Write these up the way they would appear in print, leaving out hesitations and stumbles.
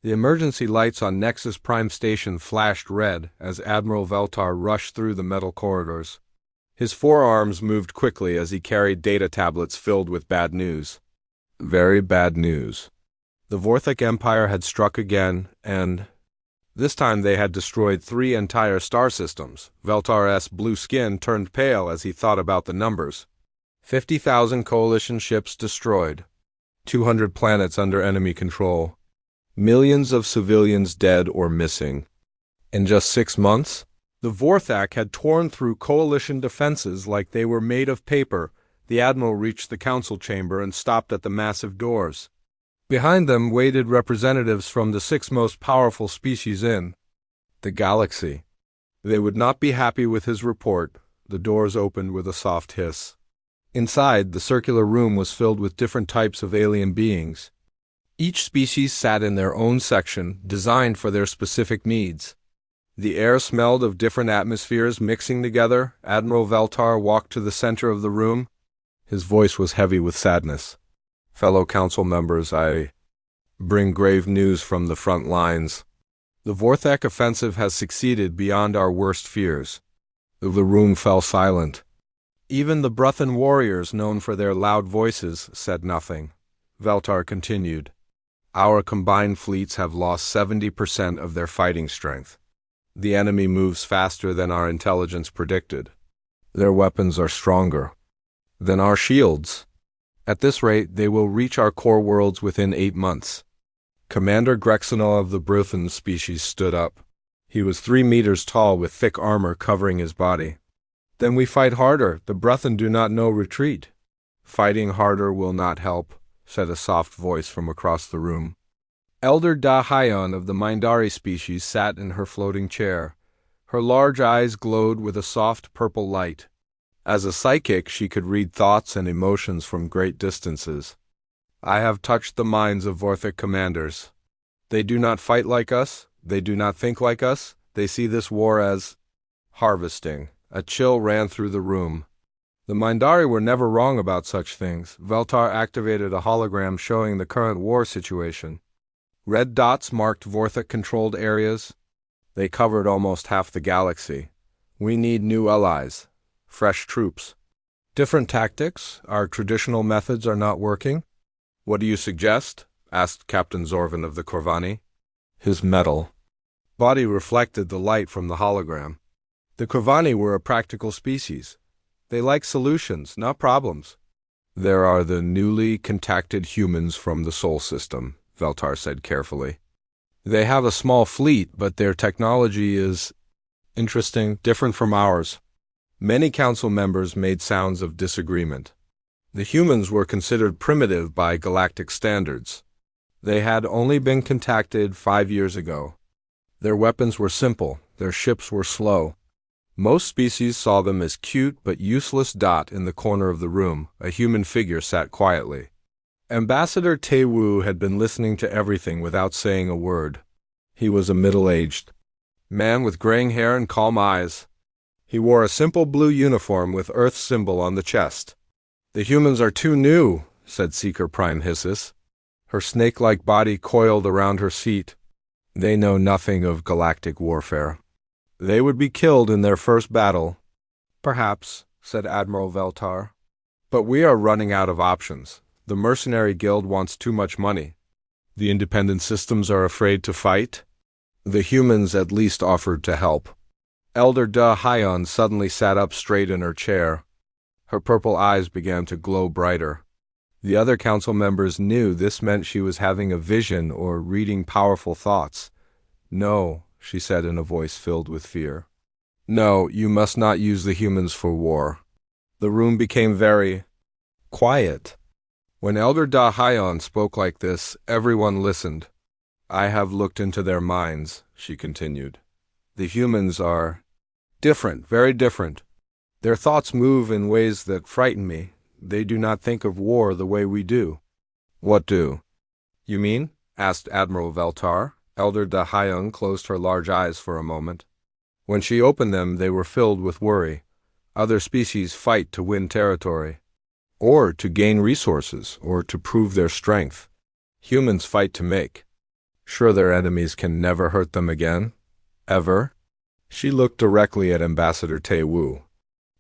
The emergency lights on Nexus Prime Station flashed red as Admiral Veltar rushed through the metal corridors. His forearms moved quickly as he carried data tablets filled with bad news. Very bad news. The Vorthok Empire had struck again, and this time they had destroyed 3 entire star systems. Veltar's blue skin turned pale as he thought about the numbers. 50,000 coalition ships destroyed. 200 planets under enemy control. Millions of civilians dead or missing. In just 6 months? The Vorthok had torn through coalition defenses like they were made of paper. The Admiral reached the council chamber and stopped at the massive doors. Behind them waited representatives from the 6 most powerful species in the galaxy. They would not be happy with his report. The doors opened with a soft hiss. Inside, the circular room was filled with different types of alien beings. Each species sat in their own section, designed for their specific needs. The air smelled of different atmospheres mixing together. Admiral Veltar walked to the center of the room. His voice was heavy with sadness. Fellow council members, I bring grave news from the front lines. The Vorthok offensive has succeeded beyond our worst fears. The room fell silent. Even the Bruthan warriors, known for their loud voices, said nothing. Veltar continued. Our combined fleets have lost 70% of their fighting strength. The enemy moves faster than our intelligence predicted. Their weapons are stronger than our shields. At this rate, they will reach our core worlds within 8 months. Commander Grexonol of the Bruthan species stood up. He was 3 meters tall with thick armor covering his body. Then we fight harder. The Bruthan do not know retreat. Fighting harder will not help, said a soft voice from across the room. Elder Da Hyon of the Mindari species sat in her floating chair. Her large eyes glowed with a soft purple light. As a psychic, she could read thoughts and emotions from great distances. I have touched the minds of Vorthok commanders. They do not fight like us. They do not think like us. They see this war as harvesting. A chill ran through the room. The Mindari were never wrong about such things. Veltar activated a hologram showing the current war situation. Red dots marked Vorthok-controlled areas. They covered almost half the galaxy. We need new allies. Fresh troops. Different tactics. Our traditional methods are not working. What do you suggest? Asked Captain Zorvan of the Corvani. His metal body reflected the light from the hologram. The Corvani were a practical species. They like solutions, not problems. There are the newly contacted humans from the Sol system, Veltar said carefully. They have a small fleet, but their technology is interesting, different from ours. Many council members made sounds of disagreement. The humans were considered primitive by galactic standards. They had only been contacted 5 years ago. Their weapons were simple, their ships were slow. Most species saw them as cute but useless dot in the corner of the room. A human figure sat quietly. Ambassador Taewu had been listening to everything without saying a word. He was a middle-aged man with graying hair and calm eyes. He wore a simple blue uniform with Earth's symbol on the chest. The humans are too new, said Seeker Prime Hissus. Her snake-like body coiled around her seat. They know nothing of galactic warfare. They would be killed in their first battle. Perhaps, said Admiral Veltar. But we are running out of options. The mercenary guild wants too much money. The independent systems are afraid to fight. The humans at least offered to help. Elder Da Hyon suddenly sat up straight in her chair. Her purple eyes began to glow brighter. The other council members knew this meant she was having a vision or reading powerful thoughts. No, she said in a voice filled with fear. No, you must not use the humans for war. The room became very quiet. When Elder Da Hyon spoke like this, everyone listened. I have looked into their minds, she continued. The humans are different, very different. Their thoughts move in ways that frighten me. They do not think of war the way we do. What do? You mean? Asked Admiral Veltar. Elder Da Hyon closed her large eyes for a moment. When she opened them, they were filled with worry. Other species fight to win territory, or to gain resources, or to prove their strength. Humans fight to make Sure their enemies can never hurt them again? Ever? She looked directly at Ambassador Tae-woo.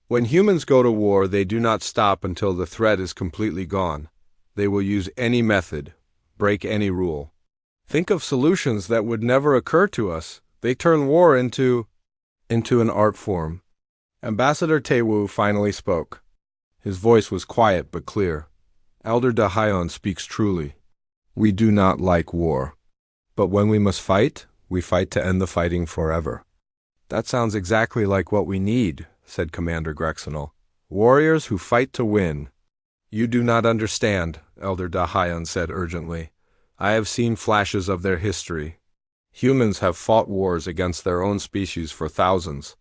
When humans go to war, they do not stop until the threat is completely gone. They will use any method, break any rule. Think of solutions that would never occur to us. They turn war into an art form. Ambassador Tae-woo finally spoke. His voice was quiet but clear. Elder Da-hyun speaks truly. We do not like war. But when we must fight, we fight to end the fighting forever. That sounds exactly like what we need, said Commander Grexonal. Warriors who fight to win. You do not understand, Elder Da-hyun said urgently. I have seen flashes of their history. Humans have fought wars against their own species for thousands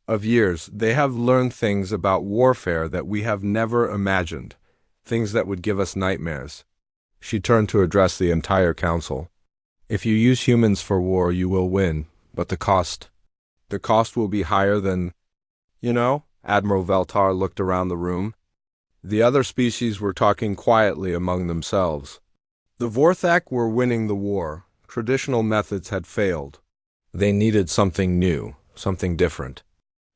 of years. They have learned things about warfare that we have never imagined, things that would give us nightmares. She turned to address the entire council. If you use humans for war, you will win, but the cost will be higher than... Admiral Veltar looked around the room. The other species were talking quietly among themselves. The Vorthak were winning the war. Traditional methods had failed. They needed something new, something different.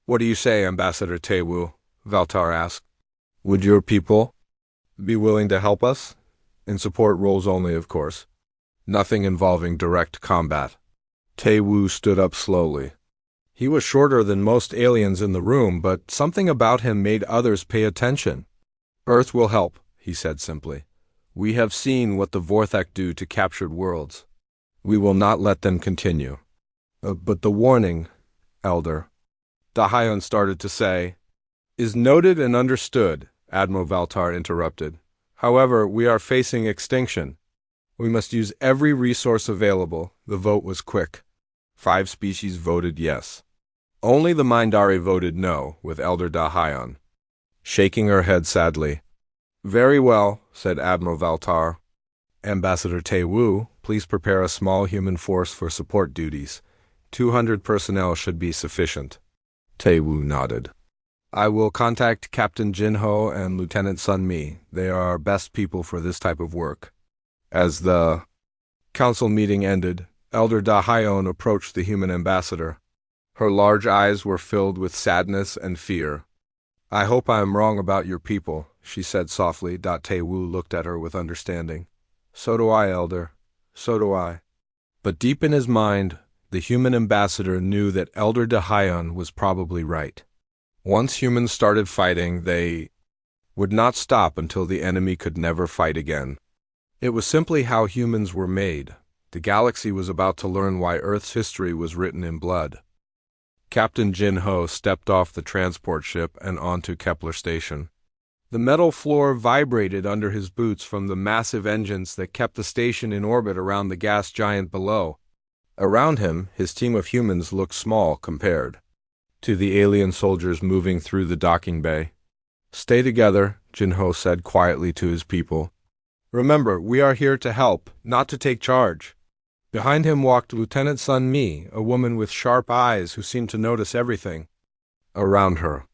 What do you say, Ambassador Tae-woo? Veltar asked. Would your people be willing to help us? In support roles only, of course. Nothing involving direct combat. Tae-woo stood up slowly. He was shorter than most aliens in the room, but something about him made others pay attention. Earth will help, he said simply. We have seen what the Vorthak do to captured worlds. We will not let them continue. But the warning, Elder, Da-hyun started to say, is noted and understood, Admiral Veltar interrupted. However, we are facing extinction. We must use every resource available. The vote was quick. 5 species voted yes. Only the Mindari voted no, with Elder Da-hyun shaking her head sadly. Very well, said Admiral Veltar. Ambassador Tae-woo, please prepare a small human force for support duties. 200 personnel should be sufficient. Tae-woo nodded. I will contact Captain Jin-ho and Lieutenant Sun-mi. They are our best people for this type of work. As the council meeting ended, Elder Da-hyun approached the human ambassador. Her large eyes were filled with sadness and fear. I hope I am wrong about your people, she said softly. Tae-woo looked at her with understanding. So do I, Elder. So do I. But deep in his mind, the human ambassador knew that Elder Da-hyun was probably right. Once humans started fighting, they would not stop until the enemy could never fight again. It was simply how humans were made. The galaxy was about to learn why Earth's history was written in blood. Captain Jin-ho stepped off the transport ship and onto Kepler Station. The metal floor vibrated under his boots from the massive engines that kept the station in orbit around the gas giant below. Around him, his team of humans looked small compared to the alien soldiers moving through the docking bay. Stay together, Jin-ho said quietly to his people. Remember, we are here to help, not to take charge. Behind him walked Lieutenant Sun-mi, a woman with sharp eyes who seemed to notice everything around her.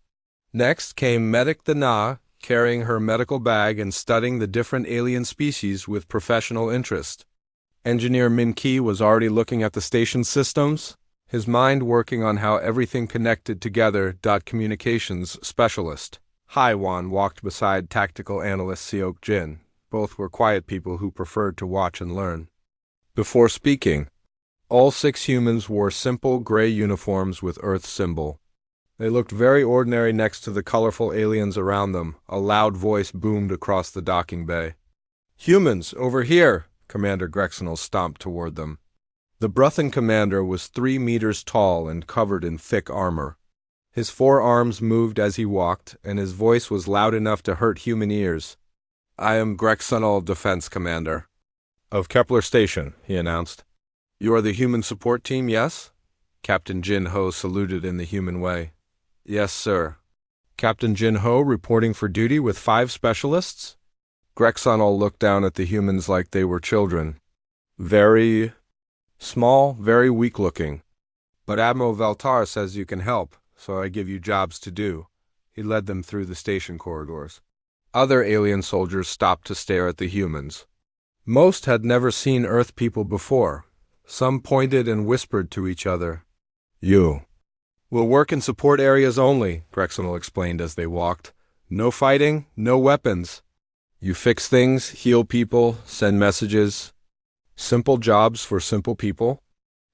Next came Medic Da-na, carrying her medical bag and studying the different alien species with professional interest. Engineer Min-ki was already looking at the station systems, his mind working on how everything connected together. Communications specialist Hai-wan walked beside tactical analyst Seok-jin. Both were quiet people who preferred to watch and learn. Before speaking, all 6 humans wore simple gray uniforms with Earth's symbol. They looked very ordinary next to the colorful aliens around them. A loud voice boomed across the docking bay. Humans, over here! Commander Grexonal stomped toward them. The Bruthan commander was 3 meters tall and covered in thick armor. His 4 arms moved as he walked, and his voice was loud enough to hurt human ears. I am Grexonal Defense Commander of Kepler Station, he announced. You are the human support team, yes? Captain Jin-ho saluted in the human way. Yes, sir. Captain Jin-ho reporting for duty with 5 specialists? Grexonal looked down at the humans like they were children. Very small, very weak-looking. But Admiral Veltar says you can help, so I give you jobs to do. He led them through the station corridors. Other alien soldiers stopped to stare at the humans. Most had never seen Earth people before. Some pointed and whispered to each other. You. We'll work in support areas only, Grexonal explained as they walked. No fighting, no weapons. You fix things, heal people, send messages. Simple jobs for simple people.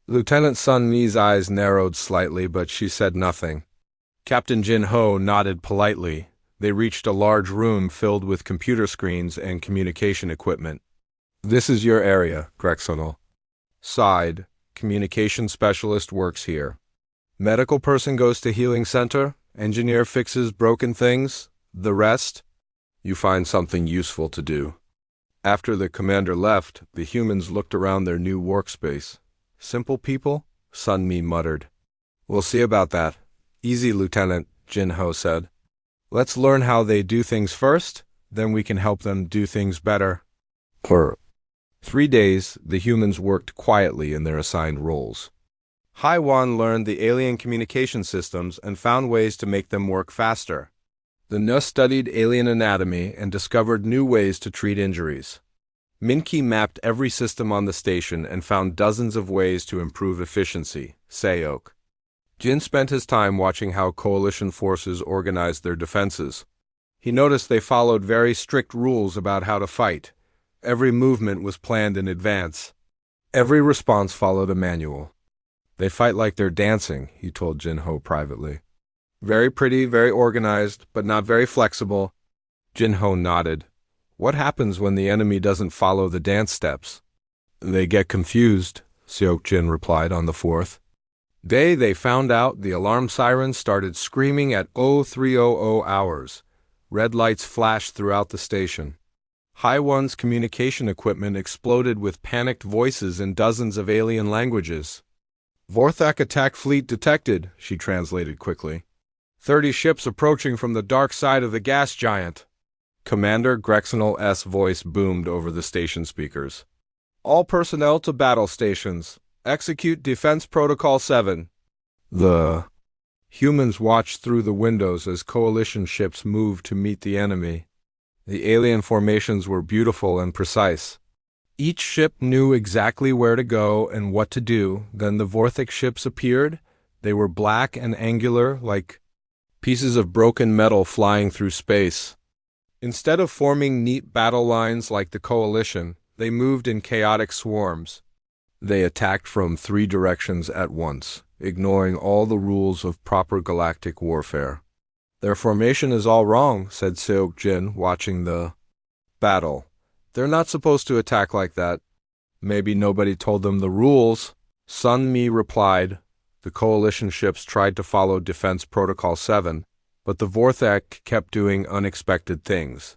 Lieutenant Sun Mi's eyes narrowed slightly, but she said nothing. Captain Jin Ho nodded politely. They reached a large room filled with computer screens and communication equipment. This is your area, Grexonal. Side, communication specialist works here. Medical person goes to healing center, engineer fixes broken things, the rest, you find something useful to do. After the commander left, the humans looked around their new workspace. Simple people? Sun Mi muttered. We'll see about that. Easy, Lieutenant, Jin Ho said. Let's learn how they do things first, then we can help them do things better. For 3 days, the humans worked quietly in their assigned roles. Haiwan learned the alien communication systems and found ways to make them work faster. The nurse studied alien anatomy and discovered new ways to treat injuries. Minki mapped every system on the station and found dozens of ways to improve efficiency, Sayok. Jin spent his time watching how coalition forces organized their defenses. He noticed they followed very strict rules about how to fight. Every movement was planned in advance. Every response followed a manual. They fight like they're dancing, he told Jin Ho privately. Very pretty, very organized, but not very flexible. Jin Ho nodded. What happens when the enemy doesn't follow the dance steps? They get confused, Seok Jin replied on the 4th day. They found out the alarm sirens started screaming at 0300 hours. Red lights flashed throughout the station. Haiwan's communication equipment exploded with panicked voices in dozens of alien languages. Vorthak attack fleet detected, she translated quickly. 30 ships approaching from the dark side of the gas giant. Commander Grexonal S. voice boomed over the station speakers. All personnel to battle stations. Execute Defense Protocol 7. The humans watched through the windows as coalition ships moved to meet the enemy. The alien formations were beautiful and precise. Each ship knew exactly where to go and what to do. Then the Vorthak ships appeared. They were black and angular, like pieces of broken metal flying through space. Instead of forming neat battle lines like the coalition, they moved in chaotic swarms. They attacked from 3 directions at once, ignoring all the rules of proper galactic warfare. Their formation is all wrong, said Seok Jin, watching the battle. They're not supposed to attack like that. Maybe nobody told them the rules. Sun Mi replied. The coalition ships tried to follow Defense Protocol 7, but the Vorthak kept doing unexpected things.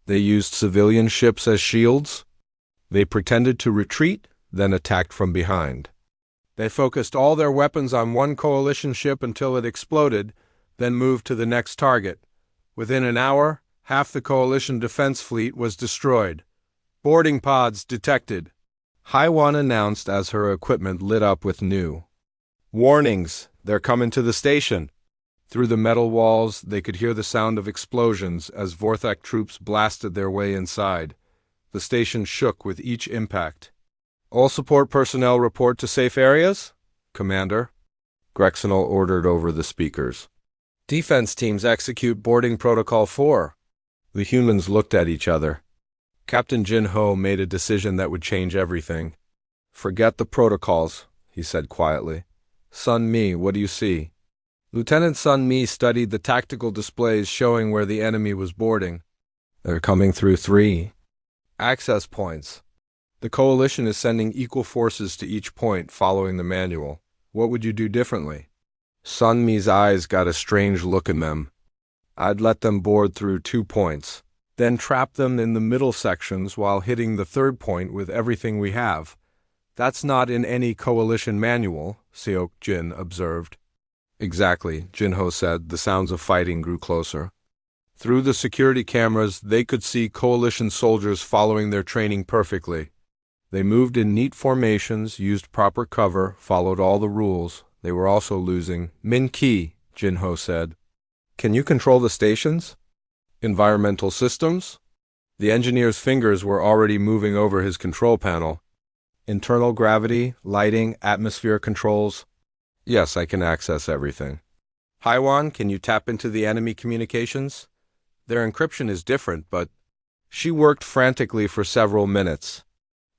They used civilian ships as shields. They pretended to retreat, then attacked from behind. They focused all their weapons on one coalition ship until it exploded, then moved to the next target. Within an hour, half the coalition defense fleet was destroyed. Boarding pods detected. Haiwan announced as her equipment lit up with new warnings. They're coming to the station. Through the metal walls, they could hear the sound of explosions as Vorthak troops blasted their way inside. The station shook with each impact. All support personnel report to safe areas? Commander. Grexonal ordered over the speakers. Defense teams execute boarding protocol 4. The humans looked at each other. Captain Jin Ho made a decision that would change everything. Forget the protocols, he said quietly. Sun Mi, what do you see? Lieutenant Sun Mi studied the tactical displays showing where the enemy was boarding. They're coming through 3 access points. The coalition is sending equal forces to each point following the manual. What would you do differently? Sun Mi's eyes got a strange look in them. I'd let them board through 2 points, then trap them in the middle sections while hitting the 3rd point with everything we have. That's not in any coalition manual, Seok Jin observed. Exactly, Jin Ho said. The sounds of fighting grew closer. Through the security cameras, they could see coalition soldiers following their training perfectly. They moved in neat formations, used proper cover, followed all the rules. They were also losing. Min Ki, Jin Ho said. Can you control the stations? Environmental systems? The engineer's fingers were already moving over his control panel. Internal gravity, lighting, atmosphere controls. Yes, I can access everything. Haiwan, can you tap into the enemy communications? Their encryption is different, but she worked frantically for several minutes.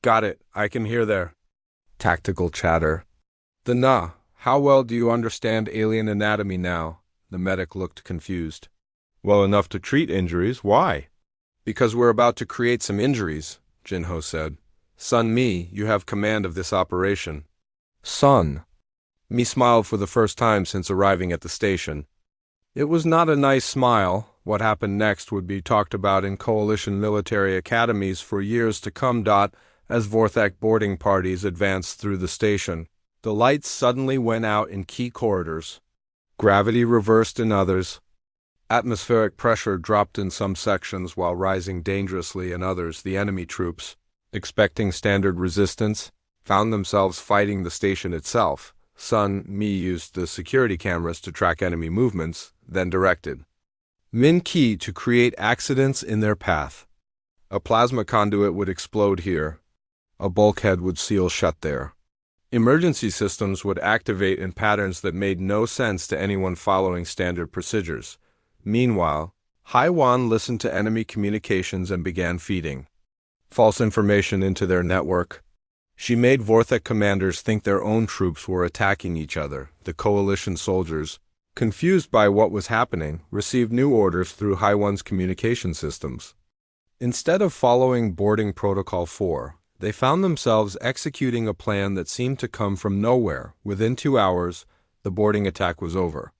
Got it, I can hear their tactical chatter. How well do you understand alien anatomy now? The medic looked confused. Well enough to treat injuries. Why? Because we're about to create some injuries, Jinho said. Sun Mi, you have command of this operation. Sun. Mi smiled for the first time since arriving at the station. It was not a nice smile. What happened next would be talked about in coalition military academies for years to come. As Vorthak boarding parties advanced through the station, the lights suddenly went out in key corridors. Gravity reversed in others. Atmospheric pressure dropped in some sections while rising dangerously in others. The enemy troops, expecting standard resistance, found themselves fighting the station itself. Sun Mi used the security cameras to track enemy movements, then directed Min Ki to create accidents in their path. A plasma conduit would explode here. A bulkhead would seal shut there. Emergency systems would activate in patterns that made no sense to anyone following standard procedures. Meanwhile, Haiwan listened to enemy communications and began feeding false information into their network. She made Vorthak commanders think their own troops were attacking each other. The coalition soldiers, confused by what was happening, received new orders through Haiwan's communication systems. Instead of following boarding protocol 4, they found themselves executing a plan that seemed to come from nowhere. Within 2 hours, the boarding attack was over.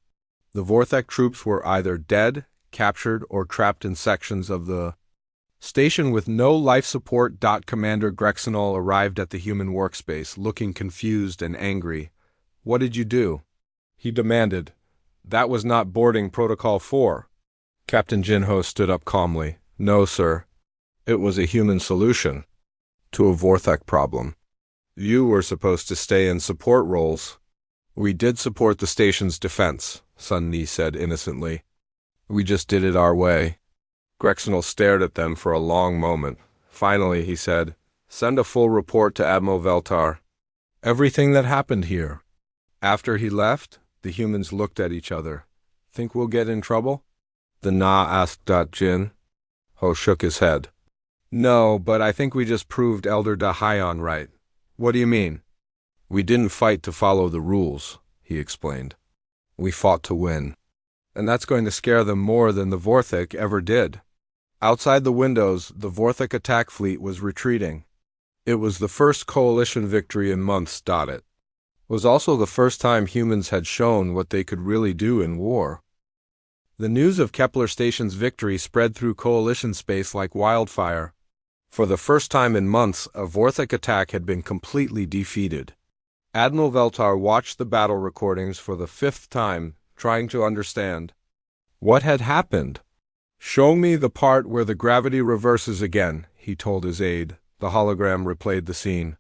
The Vorthak troops were either dead, captured, or trapped in sections of the station with no life support. Commander Grexenol arrived at the human workspace, looking confused and angry. What did you do? He demanded. That was not boarding protocol 4. Captain Jinho stood up calmly. No, sir. It was a human solution to a Vorthak problem. You were supposed to stay in support roles. We did support the station's defense, Sun Mi said innocently. We just did it our way. Grexenol stared at them for a long moment. Finally, he said, Send a full report to Admiral Veltar. Everything that happened here. After he left, the humans looked at each other. Think we'll get in trouble? The Na asked. Jin. Ho shook his head. No, but I think we just proved Elder Dahayan right. What do you mean? We didn't fight to follow the rules, he explained. We fought to win. And that's going to scare them more than the Vorthak ever did. Outside the windows, the Vorthak attack fleet was retreating. It was the first coalition victory in months. It was also the first time humans had shown what they could really do in war. The news of Kepler Station's victory spread through coalition space like wildfire. For the first time in months, a Vorthak attack had been completely defeated. Admiral Veltar watched the battle recordings for the 5th time, trying to understand what had happened. Show me the part where the gravity reverses again, he told his aide. The hologram replayed the scene.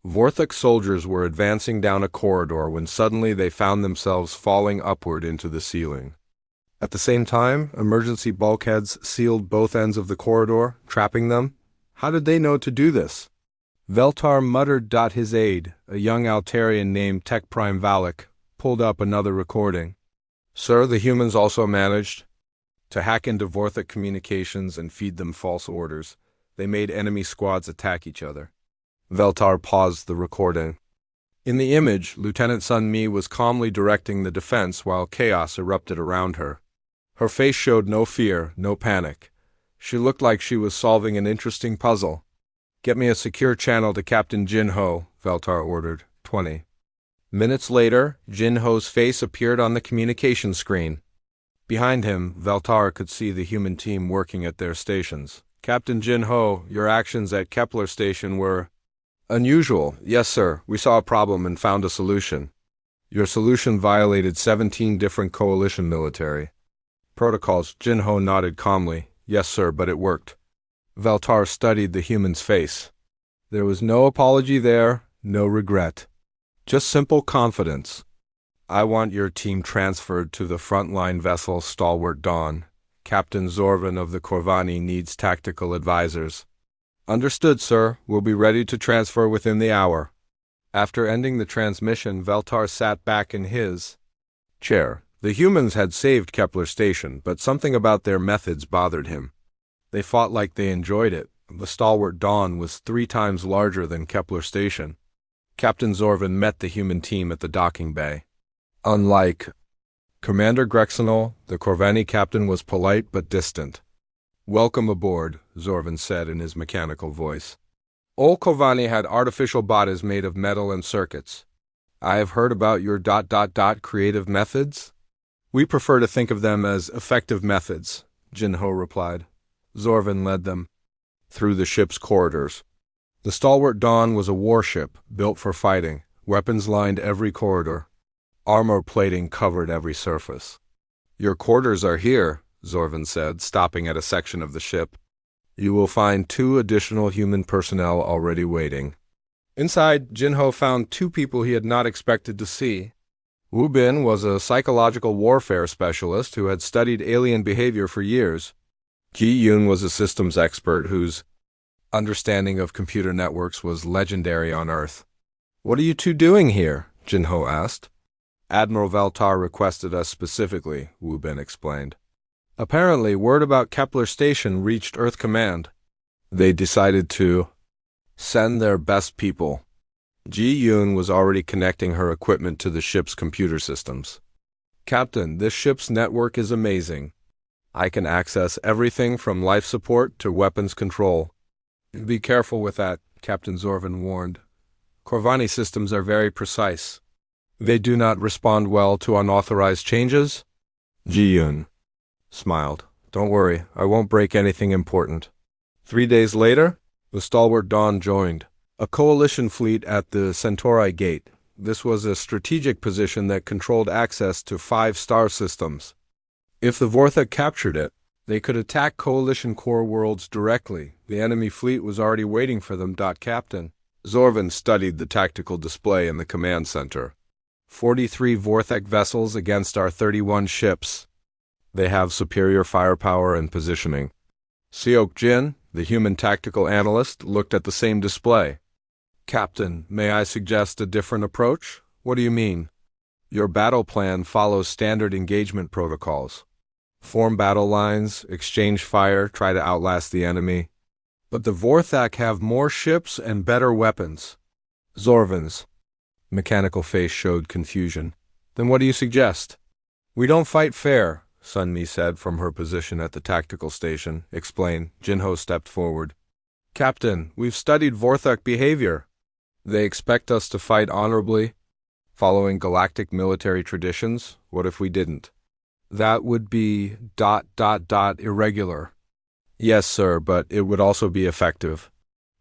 Vorthak soldiers were advancing down a corridor when suddenly they found themselves falling upward into the ceiling. At the same time, emergency bulkheads sealed both ends of the corridor, trapping them. How did they know to do this? Veltar muttered. His aide, a young Altarian named Tech Prime Valak, pulled up another recording. Sir, the humans also managed to hack into Vorthak communications and feed them false orders. They made enemy squads attack each other. Veltar paused the recording. In the image, Lieutenant Sun Mi was calmly directing the defense while chaos erupted around her. Her face showed no fear, no panic. She looked like she was solving an interesting puzzle. Get me a secure channel to Captain Jinho, Veltar ordered. 20 minutes later, Jinho's face appeared on the communication screen. Behind him, Veltar could see the human team working at their stations. Captain Jinho, your actions at Kepler Station were unusual. Yes, sir. We saw a problem and found a solution. Your solution violated 17 different coalition military protocols. Jinho nodded calmly. Yes, sir, but it worked. Veltar studied the human's face. There was no apology there, no regret. Just simple confidence. I want your team transferred to the frontline vessel Stalwart Dawn. Captain Zorvan of the Corvani needs tactical advisors. Understood, sir. We'll be ready to transfer within the hour. After ending the transmission, Veltar sat back in his chair. The humans had saved Kepler Station, but something about their methods bothered him. They fought like they enjoyed it. The stalwart Dawn was 3 times larger than Kepler Station. Captain Zorvan met the human team at the docking bay. Unlike Commander Grexonol, the Corvani captain was polite but distant. "Welcome aboard," Zorvan said in his mechanical voice. "Old Corvani had artificial bodies made of metal and circuits. I have heard about your creative methods." "We prefer to think of them as effective methods," Jinho replied. Zorvan led them through the ship's corridors. The stalwart Dawn was a warship built for fighting. Weapons lined every corridor. Armor plating covered every surface. "Your quarters are here," Zorvan said, stopping at a section of the ship. "You will find 2 additional human personnel already waiting." Inside, Jinho found 2 people he had not expected to see. Wu Bin was a psychological warfare specialist who had studied alien behavior for years. Ji Yun was a systems expert whose understanding of computer networks was legendary on Earth. "What are you 2 doing here?" Jinho asked. "Admiral Veltar requested us specifically," Wu Bin explained. "Apparently, word about Kepler Station reached Earth Command. They decided to send their best people." Ji Yun was already connecting her equipment to the ship's computer systems. "Captain, this ship's network is amazing. I can access everything from life support to weapons control." "Be careful with that," Captain Zorvan warned. "Corvani systems are very precise. They do not respond well to unauthorized changes." Ji Yun smiled. "Don't worry, I won't break anything important." 3 days later, the stalwart Dawn joined a coalition fleet at the Centauri Gate. This was a strategic position that controlled access to 5 star systems. If the Vorthak captured it, they could attack coalition core worlds directly. The enemy fleet was already waiting for them. Captain Zorvan studied the tactical display in the command center. 43 Vorthak vessels against our 31 ships. They have superior firepower and positioning. Seok Jin, the human tactical analyst, looked at the same display. "Captain, may I suggest a different approach?" "What do you mean?" "Your battle plan follows standard engagement protocols. Form battle lines, exchange fire, try to outlast the enemy. But the Vorthak have more ships and better weapons." Zorvan's mechanical face showed confusion. "Then what do you suggest?" "We don't fight fair," Sunmi said from her position at the tactical station. "Explain." Jinho stepped forward. "Captain, we've studied Vorthak behavior. They expect us to fight honorably, following galactic military traditions. What if we didn't?" "That would be ... irregular." "Yes, sir, but it would also be effective."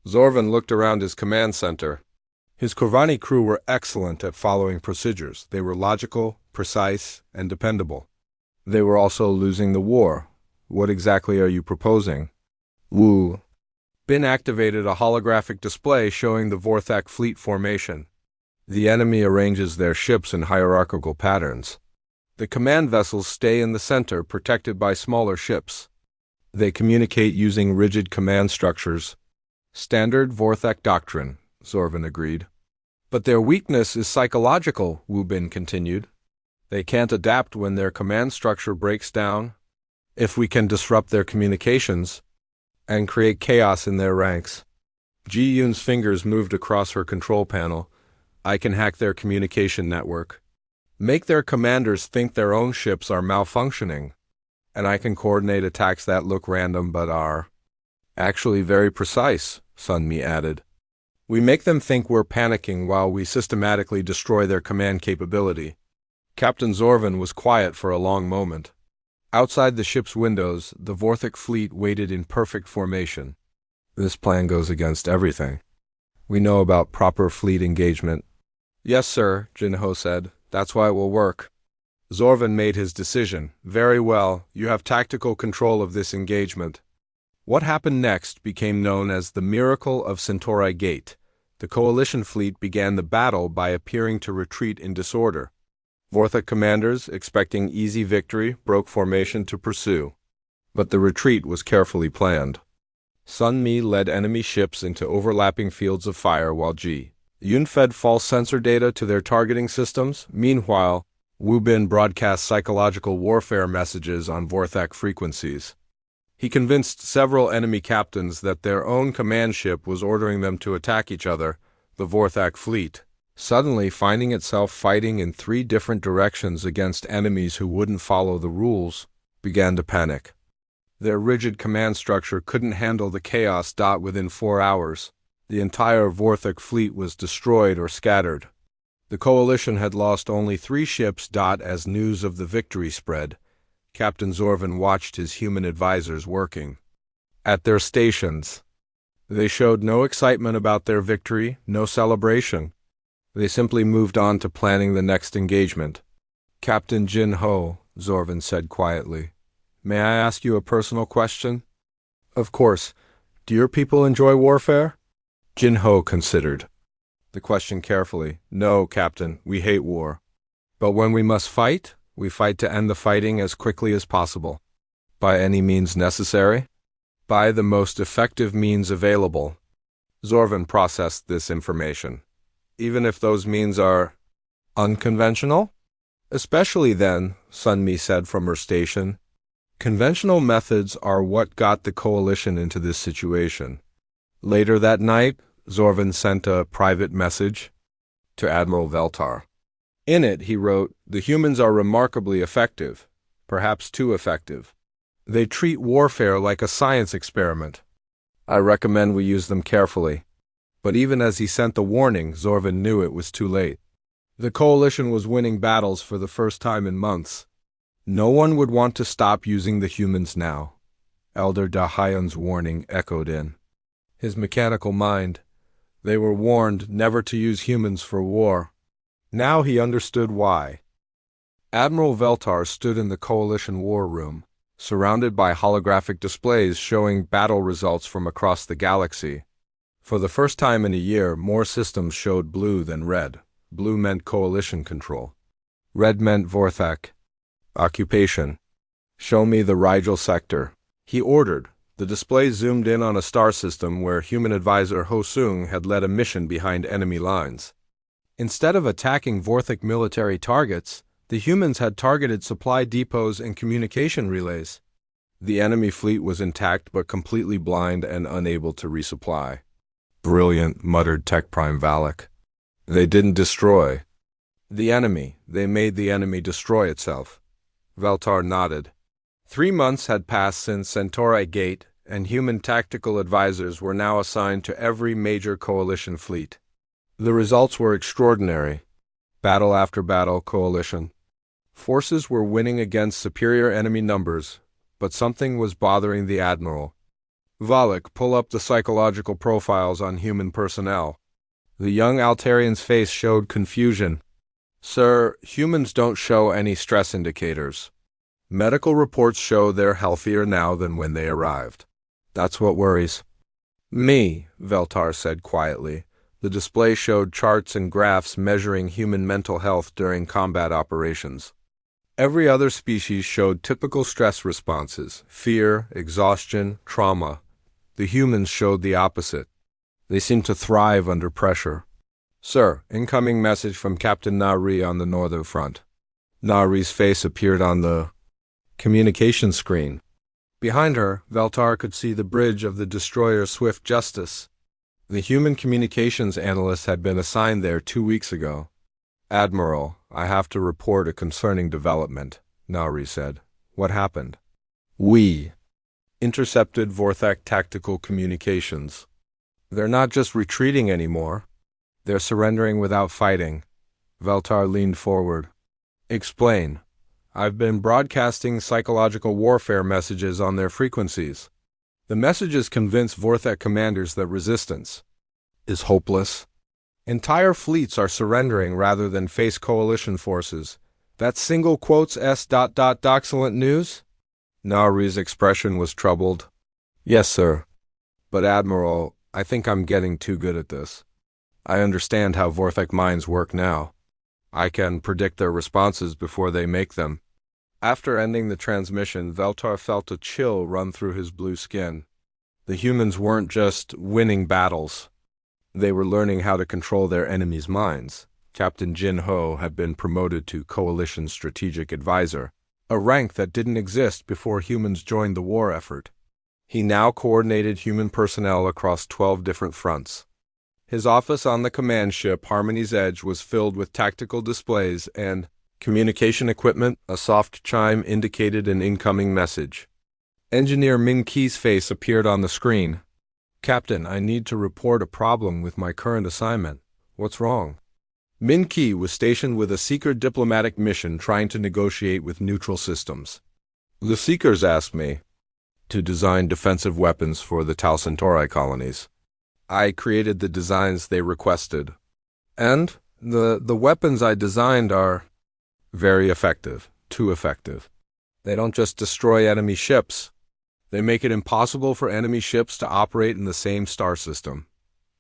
Zorvan looked around his command center. His Corvani crew were excellent at following procedures. They were logical, precise, and dependable. They were also losing the war. "What exactly are you proposing?" Wu Bin activated a holographic display showing the Vorthak fleet formation. The enemy arranges their ships in hierarchical patterns. The command vessels stay in the center, protected by smaller ships. They communicate using rigid command structures. "Standard Vorthak doctrine," Zorvan agreed. "But their weakness is psychological," Wu Bin continued. "They can't adapt when their command structure breaks down. If we can disrupt their communications and create chaos in their ranks." Ji Yun's fingers moved across her control panel. "I can hack their communication network. Make their commanders think their own ships are malfunctioning. And I can coordinate attacks that look random but are actually very precise," Sunmi added. "We make them think we're panicking while we systematically destroy their command capability." Captain Zorvan was quiet for a long moment. Outside the ship's windows, the Vorthak fleet waited in perfect formation. "This plan goes against everything we know about proper fleet engagement." "Yes, sir," Jinho said. "That's why it will work." Zorvan made his decision. "Very well, you have tactical control of this engagement." What happened next became known as the Miracle of Centauri Gate. The coalition fleet began the battle by appearing to retreat in disorder. Vorthak commanders, expecting easy victory, broke formation to pursue. But the retreat was carefully planned. Sun Mi led enemy ships into overlapping fields of fire while Ji Yun fed false sensor data to their targeting systems. Meanwhile, Wu Bin broadcast psychological warfare messages on Vorthak frequencies. He convinced several enemy captains that their own command ship was ordering them to attack each other, the Vorthak fleet, suddenly finding itself fighting in 3 different directions against enemies who wouldn't follow the rules, began to panic. Their rigid command structure couldn't handle the chaos. Within 4 hours, the entire Vorthak fleet was destroyed or scattered. The coalition had lost only 3 ships. As news of the victory spread, Captain Zorvin watched his human advisors working at their stations. They showed no excitement about their victory, no celebration. They simply moved on to planning the next engagement. "Captain Jin Ho," Zorvin said quietly, "may I ask you a personal question?" "Of course. Do your people enjoy warfare?" Jin Ho considered the question carefully. "No, Captain, we hate war. But when we must fight, we fight to end the fighting as quickly as possible. By any means necessary? By the most effective means available." Zorvin processed this information. "Even if those means are unconventional?" "Especially then," Sun Mi said from her station. "Conventional methods are what got the coalition into this situation." Later that night, Zorvin sent a private message to Admiral Veltar. In it, he wrote, "The humans are remarkably effective, perhaps too effective. They treat warfare like a science experiment. I recommend we use them carefully." But even as he sent the warning, Zorvin knew it was too late. The coalition was winning battles for the first time in months. No one would want to stop using the humans now. Elder Dahyun's warning echoed in his mechanical mind. They were warned never to use humans for war. Now he understood why. Admiral Veltar stood in the coalition war room, surrounded by holographic displays showing battle results from across the galaxy. For the first time in a year, more systems showed blue than red. Blue meant coalition control. Red meant Vorthak occupation. "Show me the Rigel sector," he ordered. The display zoomed in on a star system where human advisor Ho Sung had led a mission behind enemy lines. Instead of attacking Vorthak military targets, the humans had targeted supply depots and communication relays. The enemy fleet was intact but completely blind and unable to resupply. "Brilliant," muttered Tech Prime Valak. "They didn't destroy the enemy. They made the enemy destroy itself." Veltar nodded. 3 months had passed since Centauri Gate, and human tactical advisors were now assigned to every major coalition fleet. The results were extraordinary. Battle after battle, coalition forces were winning against superior enemy numbers, but something was bothering the admiral. "Valak, pull up the psychological profiles on human personnel." The young Altarian's face showed confusion. "Sir, humans don't show any stress indicators. Medical reports show they're healthier now than when they arrived. That's what worries me," Veltar said quietly. The display showed charts and graphs measuring human mental health during combat operations. Every other species showed typical stress responses: fear, exhaustion, trauma. The humans showed the opposite. They seemed to thrive under pressure. "Sir, incoming message from Captain Nari on the northern front." Nari's face appeared on the communication screen. Behind her, Veltar could see the bridge of the destroyer Swift Justice. The human communications analyst had been assigned there 2 weeks ago. "Admiral, I have to report a concerning development," Nari said. "What happened?" "We intercepted Vorthak tactical communications. They're not just retreating anymore. They're surrendering without fighting." Veltar leaned forward. "Explain." "I've been broadcasting psychological warfare messages on their frequencies. The messages convince Vorthak commanders that resistance is hopeless. Entire fleets are surrendering rather than face coalition forces. That single quotes excellent news?" Nari's expression was troubled. "Yes, sir. But Admiral, I think I'm getting too good at this. I understand how Vorthak minds work now. I can predict their responses before they make them." After ending the transmission, Veltar felt a chill run through his blue skin. The humans weren't just winning battles. They were learning how to control their enemies' minds. Captain Jin Ho had been promoted to Coalition Strategic Advisor, a rank that didn't exist before humans joined the war effort. He now coordinated human personnel across 12 different fronts. His office on the command ship Harmony's Edge was filled with tactical displays and communication equipment. A soft chime indicated an incoming message. Engineer Min Ki's face appeared on the screen. "Captain, I need to report a problem with my current assignment. What's wrong?" Min Ki was stationed with a secret diplomatic mission trying to negotiate with neutral systems. "The Seekers asked me to design defensive weapons for the Tau Centauri colonies. I created the designs they requested. And the weapons I designed are very effective, too effective. They don't just destroy enemy ships. They make it impossible for enemy ships to operate in the same star system."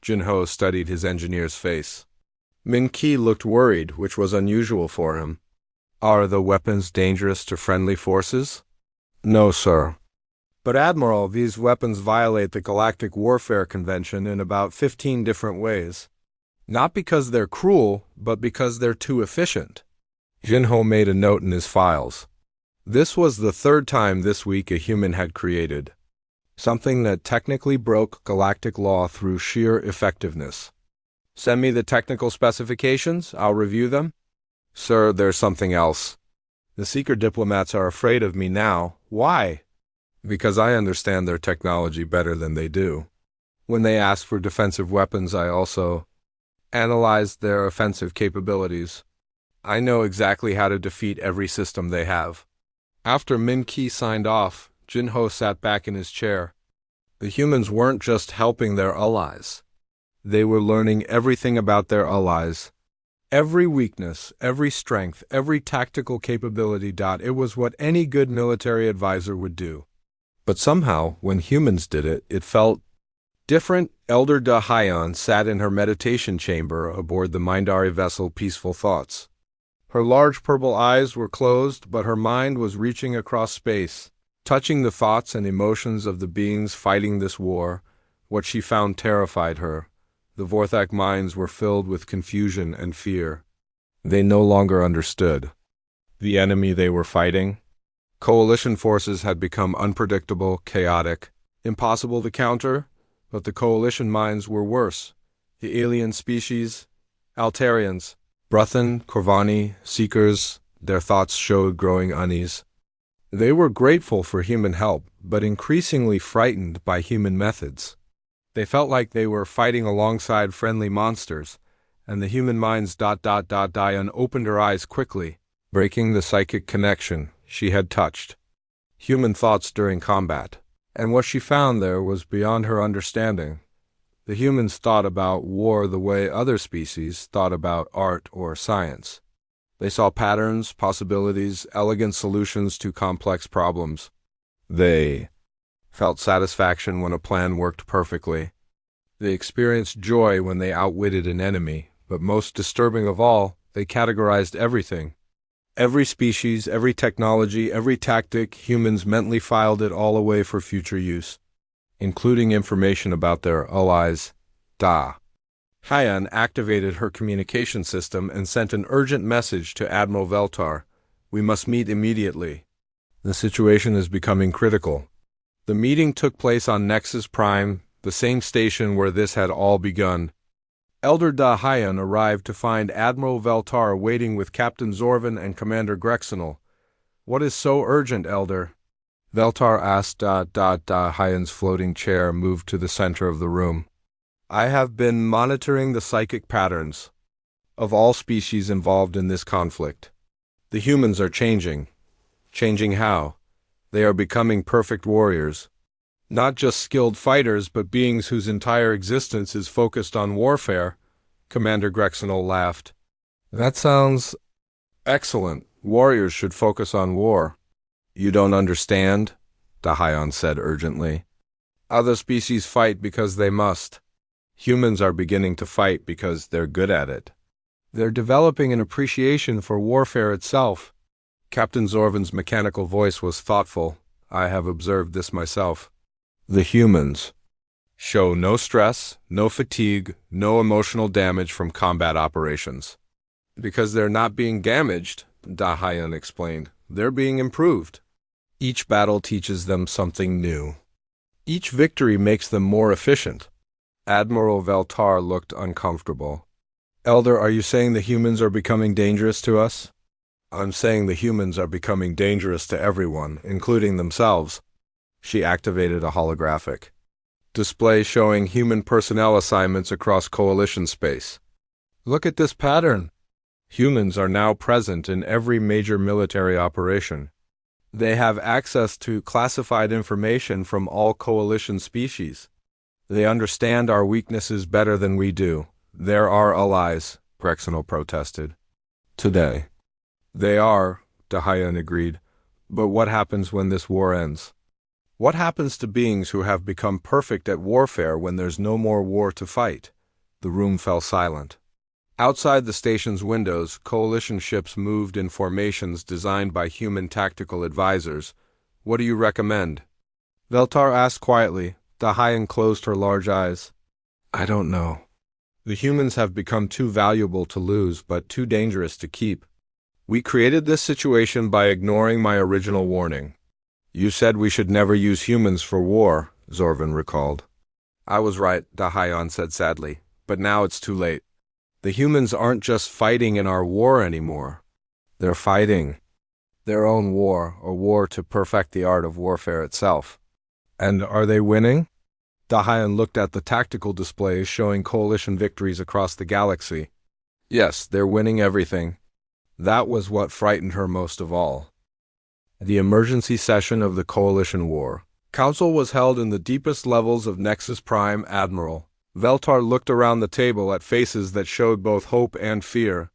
Jinho studied his engineer's face. Min Ki looked worried, which was unusual for him. "Are the weapons dangerous to friendly forces?" "No, sir. But Admiral, these weapons violate the Galactic Warfare Convention in about 15 different ways. Not because they're cruel, but because they're too efficient." Jinho made a note in his files. This was the third time this week a human had created something that technically broke galactic law through sheer effectiveness. "Send me the technical specifications. I'll review them." "Sir, there's something else. The Seeker diplomats are afraid of me now." "Why?" "Because I understand their technology better than they do. When they ask for defensive weapons, I also analyzed their offensive capabilities. I know exactly how to defeat every system they have." After Min Ki signed off, Jinho sat back in his chair. The humans weren't just helping their allies. They were learning everything about their allies. Every weakness, every strength, every tactical capability. It was what any good military advisor would do. But somehow, when humans did it, it felt different. Elder Da Hyan sat in her meditation chamber aboard the Mindari vessel Peaceful Thoughts. Her large purple eyes were closed, but her mind was reaching across space, touching the thoughts and emotions of the beings fighting this war. What she found terrified her. The Vorthak minds were filled with confusion and fear. They no longer understood the enemy they were fighting. Coalition forces had become unpredictable, chaotic, impossible to counter, but the Coalition minds were worse. The alien species, Altarians, Bruthan, Corvani, Seekers, their thoughts showed growing unease. They were grateful for human help, but increasingly frightened by human methods. They felt like they were fighting alongside friendly monsters, and the human minds. Diane opened her eyes quickly, breaking the psychic connection she had touched. Human thoughts during combat. And what she found there was beyond her understanding. The humans thought about war the way other species thought about art or science. They saw patterns, possibilities, elegant solutions to complex problems. They felt satisfaction when a plan worked perfectly. They experienced joy when they outwitted an enemy, but most disturbing of all, they categorized everything. Every species, every technology, every tactic, humans mentally filed it all away for future use, including information about their allies. Hyan activated her communication system and sent an urgent message to Admiral Veltar. "We must meet immediately. The situation is becoming critical." The meeting took place on Nexus Prime, the same station where this had all begun. Elder Da Hyan arrived to find Admiral Veltar waiting with Captain Zorvan and Commander Grexenal. "What is so urgent, Elder?" Veltar asked. Da Hyan's floating chair moved to the center of the room. "I have been monitoring the psychic patterns of all species involved in this conflict. The humans are changing. Changing how? They are becoming perfect warriors. Not just skilled fighters, but beings whose entire existence is focused on warfare." Commander Grexenal laughed. "That sounds excellent. Warriors should focus on war." "You don't understand," Da Hyan said urgently. "Other species fight because they must. Humans are beginning to fight because they're good at it. They're developing an appreciation for warfare itself." Captain Zorvan's mechanical voice was thoughtful. "I have observed this myself. The humans show no stress, no fatigue, no emotional damage from combat operations. Because they're not being damaged, Dahayan explained. They're being improved. Each battle teaches them something new. Each victory makes them more efficient. Admiral Veltar looked uncomfortable. Elder, are you saying the humans are becoming dangerous to us? I'm saying the humans are becoming dangerous to everyone, including themselves. She activated a holographic display showing human personnel assignments across Coalition space. Look at this pattern. Humans are now present in every major military operation. They have access to classified information from all Coalition species. They understand our weaknesses better than we do. They're our allies, Grexenol protested. Today. They are, Dahayan agreed. But what happens when this war ends? What happens to beings who have become perfect at warfare when there's no more war to fight? The room fell silent. Outside the station's windows, Coalition ships moved in formations designed by human tactical advisors. What do you recommend? Veltar asked quietly. Dahayan closed her large eyes. I don't know. The humans have become too valuable to lose, but too dangerous to keep. We created this situation by ignoring my original warning. You said we should never use humans for war, Zorvin recalled. I was right, Dahayan said sadly, but now it's too late. The humans aren't just fighting in our war anymore. They're fighting their own war, a war to perfect the art of warfare itself. And are they winning? Dahayan looked at the tactical displays showing Coalition victories across the galaxy. Yes, they're winning everything. That was what frightened her most of all. The emergency session of the Coalition War Council was held in the deepest levels of Nexus Prime. Admiral Veltar looked around the table at faces that showed both hope and fear.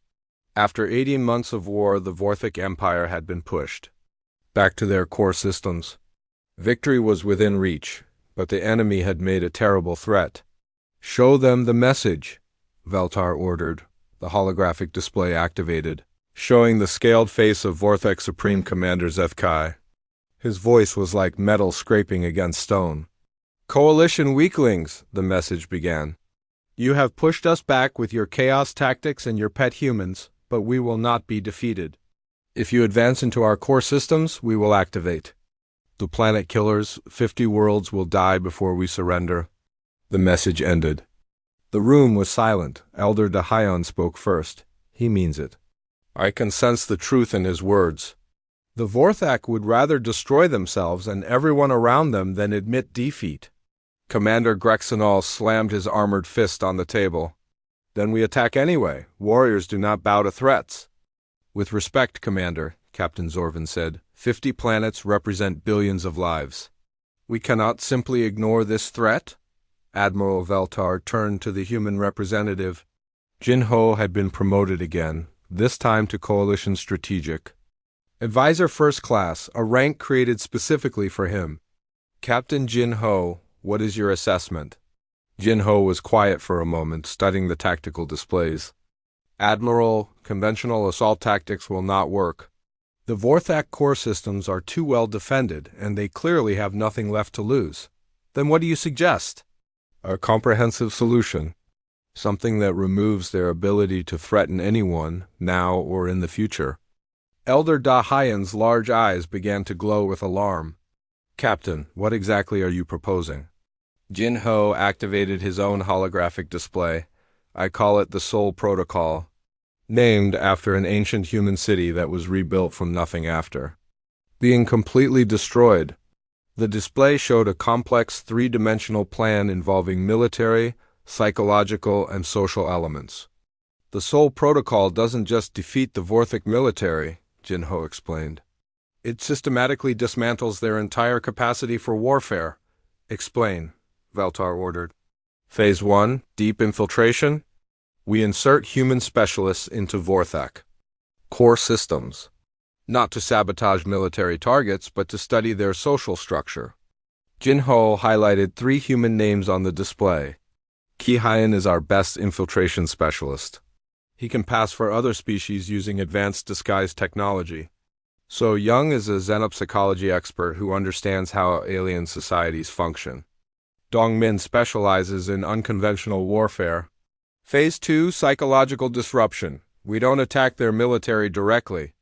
After 18 months of war, the Vorthic Empire had been pushed back to their core systems. Victory was within reach, but the enemy had made a terrible threat. Show them the message, Veltar ordered. The holographic display activated, showing the scaled face of Vorthek Supreme Commander Zethkai. His voice was like metal scraping against stone. Coalition weaklings, the message began. You have pushed us back with your chaos tactics and your pet humans, but we will not be defeated. If you advance into our core systems, we will activate. The planet killers, 50 worlds will die before we surrender. The message ended. The room was silent. Elder Dahayan spoke first. He means it. I can sense the truth in his words. The Vorthak would rather destroy themselves and everyone around them than admit defeat. Commander Grexenol slammed his armored fist on the table. Then we attack anyway. Warriors do not bow to threats. With respect, Commander, Captain Zorvin said, 50 planets represent billions of lives. We cannot simply ignore this threat? Admiral Veltar turned to the human representative. Jin Ho had been promoted again, this time to Coalition Strategic. Advisor First Class, a rank created specifically for him. Captain Jin Ho, what is your assessment? Jin Ho was quiet for a moment, studying the tactical displays. Admiral, conventional assault tactics will not work. The Vorthak core systems are too well defended, and they clearly have nothing left to lose. Then what do you suggest? A comprehensive solution. Something that removes their ability to threaten anyone, now or in the future. Elder Dahayan's large eyes began to glow with alarm. Captain, what exactly are you proposing? Jin Ho activated his own holographic display. I call it the Soul Protocol, named after an ancient human city that was rebuilt from nothing after being completely destroyed. The display showed a complex three-dimensional plan involving military, psychological, and social elements. The Soul Protocol doesn't just defeat the Vorthic military, Jin Ho explained. It systematically dismantles their entire capacity for warfare. Explain, Veltar ordered. Phase 1, Deep Infiltration. We insert human specialists into Vorthak core systems, not to sabotage military targets, but to study their social structure. Jin Ho highlighted 3 human names on the display. Ki Hyan is our best infiltration specialist. He can pass for other species using advanced disguise technology. So Young is a xenopsychology expert who understands how alien societies function. Dongmin specializes in unconventional warfare. Phase 2, psychological disruption. We don't attack their military directly.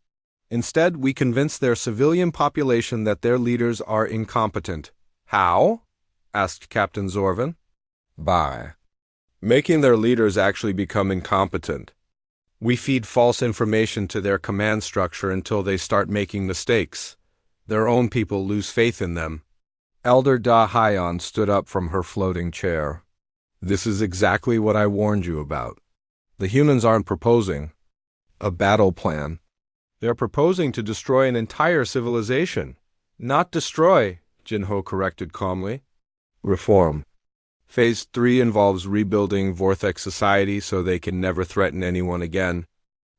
Instead, we convince their civilian population that their leaders are incompetent. How? Asked Captain Zorvin. By making their leaders actually become incompetent. We feed false information to their command structure until they start making mistakes. Their own people lose faith in them. Elder Da Haiyan stood up from her floating chair. This is exactly what I warned you about. The humans aren't proposing a battle plan. They're proposing to destroy an entire civilization. Not destroy, Jinho corrected calmly. Reform. Phase 3 involves rebuilding Vortex society so they can never threaten anyone again.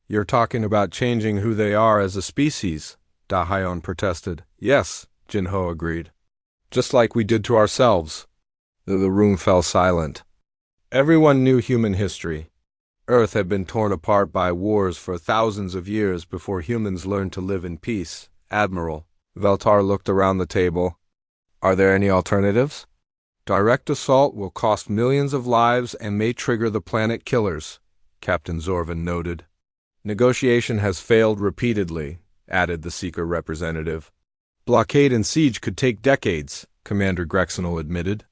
You're talking about changing who they are as a species, Da Haiyan protested. Yes, Jinho agreed. Just like we did to ourselves. The room fell silent. Everyone knew human history. Earth had been torn apart by wars for thousands of years before humans learned to live in peace. Admiral Veltar looked around the table. Are there any alternatives? Direct assault will cost millions of lives and may trigger the planet killers, Captain Zorvin noted. Negotiation has failed repeatedly, added the Seeker representative. Blockade and siege could take decades, Commander Grexonal admitted.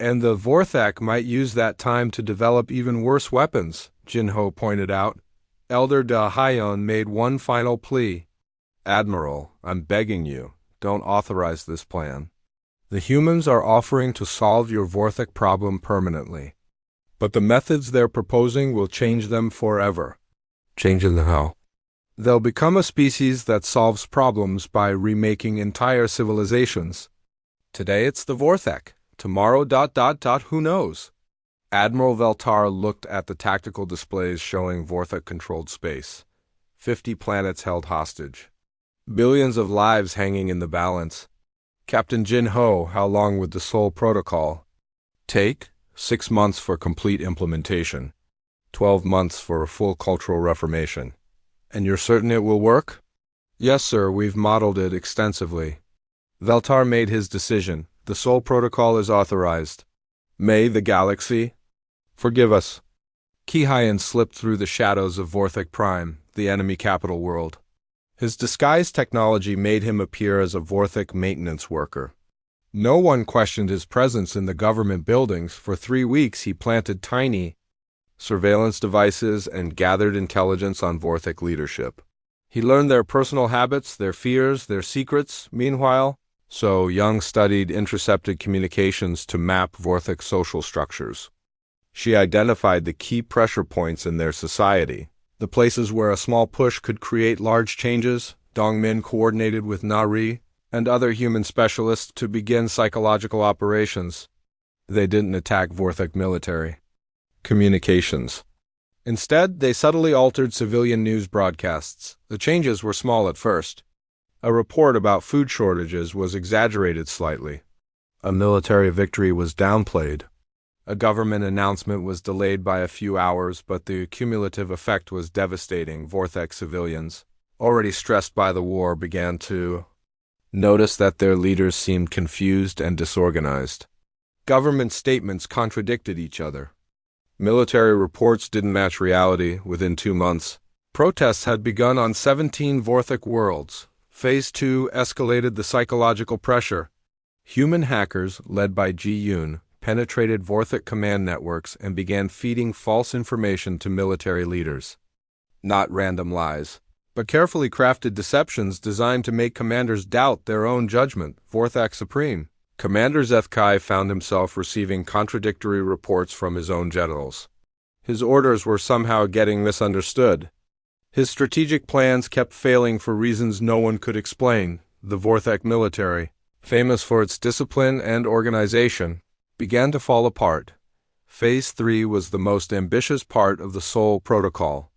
And the Vorthak might use that time to develop even worse weapons, Jinho pointed out. Elder Da Haiyan made one final plea. Admiral, I'm begging you, don't authorize this plan. The humans are offering to solve your Vorthak problem permanently. But the methods they're proposing will change them forever. Change in how? They'll become a species that solves problems by remaking entire civilizations. Today it's the Vorthak. Tomorrow ... who knows? Admiral Veltar looked at the tactical displays showing Vorthak-controlled space. 50 planets held hostage. Billions of lives hanging in the balance. Captain Jinho, how long would the Sol Protocol take? 6 months for complete implementation. 12 months for a full cultural reformation. And you're certain it will work? Yes, sir, we've modeled it extensively. Veltar made his decision. The Sol Protocol is authorized. May the galaxy forgive us. Kihayan slipped through the shadows of Vorthak Prime, the enemy capital world. His disguise technology made him appear as a Vorthak maintenance worker. No one questioned his presence in the government buildings. For 3 weeks he planted tiny surveillance devices and gathered intelligence on Vorthak leadership. He learned their personal habits, their fears, their secrets. Meanwhile, So Young studied intercepted communications to map Vorthak social structures. She identified the key pressure points in their society, the places where a small push could create large changes. Dongmin coordinated with Nari and other human specialists to begin psychological operations. They didn't attack Vorthak military communications. Instead, they subtly altered civilian news broadcasts. The changes were small at first. A report about food shortages was exaggerated slightly. A military victory was downplayed. A government announcement was delayed by a few hours, but the cumulative effect was devastating. Vorthak civilians, already stressed by the war, began to notice that their leaders seemed confused and disorganized. Government statements contradicted each other. Military reports didn't match reality. Within 2 months, protests had begun on 17 Vorthak worlds. Phase 2 escalated the psychological pressure. Human hackers, led by Ji Yoon, penetrated Vorthak command networks and began feeding false information to military leaders. Not random lies, but carefully crafted deceptions designed to make commanders doubt their own judgment. Vorthak Supreme. Commander Zethkai found himself receiving contradictory reports from his own generals. His orders were somehow getting misunderstood. His strategic plans kept failing for reasons no one could explain. The Vorthak military, famous for its discipline and organization, began to fall apart. Phase 3 was the most ambitious part of the Sol Protocol.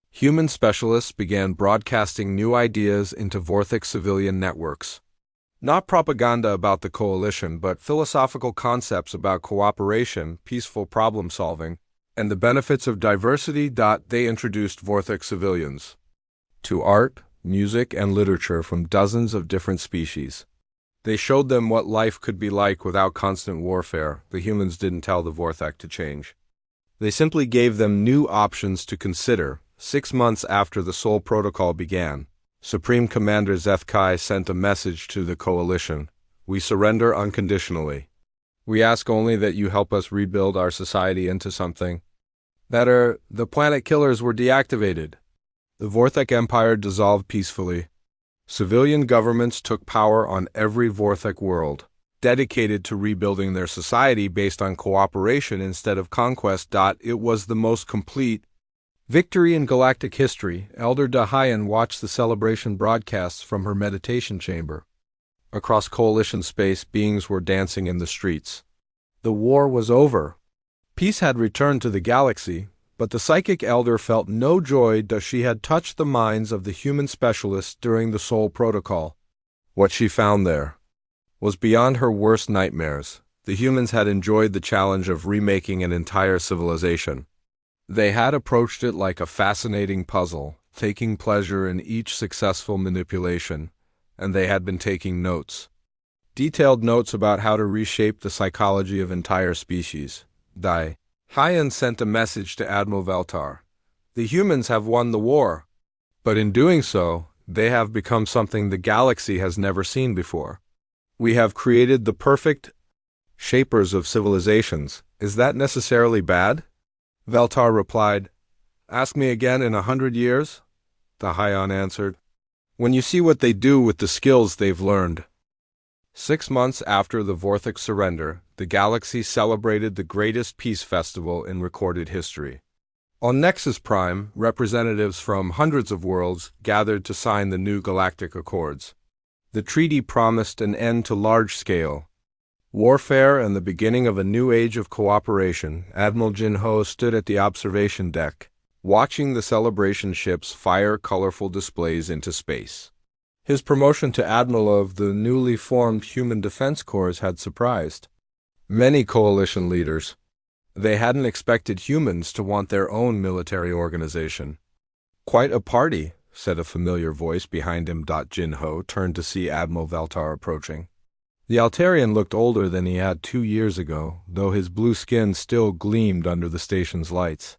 Human specialists began broadcasting new ideas into Vorthak civilian networks. Not propaganda about the coalition, but philosophical concepts about cooperation, peaceful problem-solving, and the benefits of diversity. They introduced Vorthak civilians to art, music, and literature from dozens of different species. They showed them what life could be like without constant warfare. The humans didn't tell the Vorthek to change. They simply gave them new options to consider. 6 months after the Sol Protocol began, Supreme Commander Zethkai sent a message to the Coalition. We surrender unconditionally. We ask only that you help us rebuild our society into something better. The planet killers were deactivated. The Vorthek Empire dissolved peacefully. Civilian governments took power on every Vorthek world, dedicated to rebuilding their society based on cooperation instead of conquest. It was the most complete victory in galactic history. Elder Dahayan watched the celebration broadcasts from her meditation chamber. Across Coalition space, beings were dancing in the streets. The war was over. Peace had returned to the galaxy, but the psychic elder felt no joy that she had touched the minds of the human specialists during the Sol Protocol. What she found there was beyond her worst nightmares. The humans had enjoyed the challenge of remaking an entire civilization. They had approached it like a fascinating puzzle, taking pleasure in each successful manipulation, and they had been taking notes. Detailed notes about how to reshape the psychology of entire species. Hyan sent a message to Admiral Veltar. The humans have won the war, but in doing so, they have become something the galaxy has never seen before. We have created the perfect shapers of civilizations. Is that necessarily bad? Veltar replied, Ask me again in 100 years? Dahayan answered, When you see what they do with the skills they've learned. 6 months after the Vorthek surrender, the galaxy celebrated the greatest peace festival in recorded history. On Nexus Prime, representatives from hundreds of worlds gathered to sign the new galactic accords. The treaty promised an end to large-scale warfare and the beginning of a new age of cooperation. Admiral Jinho stood at the observation deck, watching the celebration ships fire colorful displays into space. His promotion to Admiral of the newly formed Human Defense Corps had surprised many coalition leaders. They hadn't expected humans to want their own military organization. Quite a party, said a familiar voice behind him. Jinho turned to see Admiral Veltar approaching. The Altarian looked older than he had 2 years ago, though his blue skin still gleamed under the station's lights.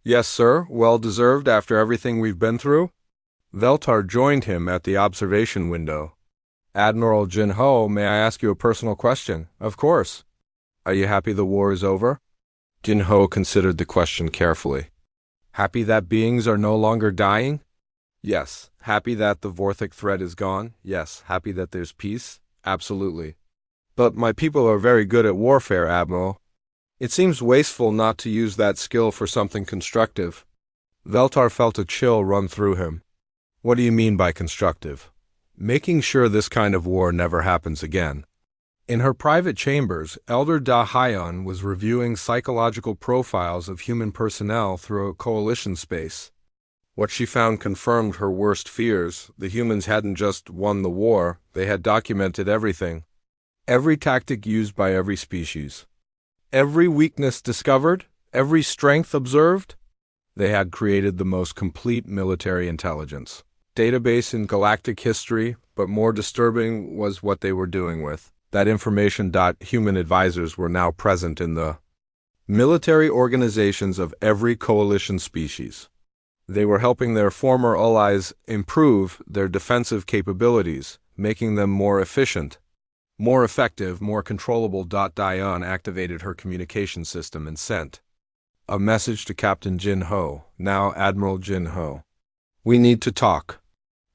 Yes, sir, well deserved after everything we've been through. Veltar joined him at the observation window. Admiral Jinho, may I ask you a personal question? Of course. Are you happy the war is over? Jinho considered the question carefully. Happy that beings are no longer dying? Yes. Happy that the Vorthek threat is gone? Yes. Happy that there's peace? Absolutely. But my people are very good at warfare, Admiral. It seems wasteful not to use that skill for something constructive. Veltar felt a chill run through him. What do you mean by constructive? Making sure this kind of war never happens again. In her private chambers, Elder Dahayan was reviewing psychological profiles of human personnel through a coalition space. What she found confirmed her worst fears. The humans hadn't just won the war, they had documented everything. Every tactic used by every species. Every weakness discovered, every strength observed. They had created the most complete military intelligence database in galactic history, but more disturbing was what they were doing with that information. Human advisors were now present in the military organizations of every coalition species. They were helping their former allies improve their defensive capabilities, making them more efficient, more effective, more controllable. Diane activated her communication system and sent a message to Captain Jinho, now Admiral Jinho. We need to talk.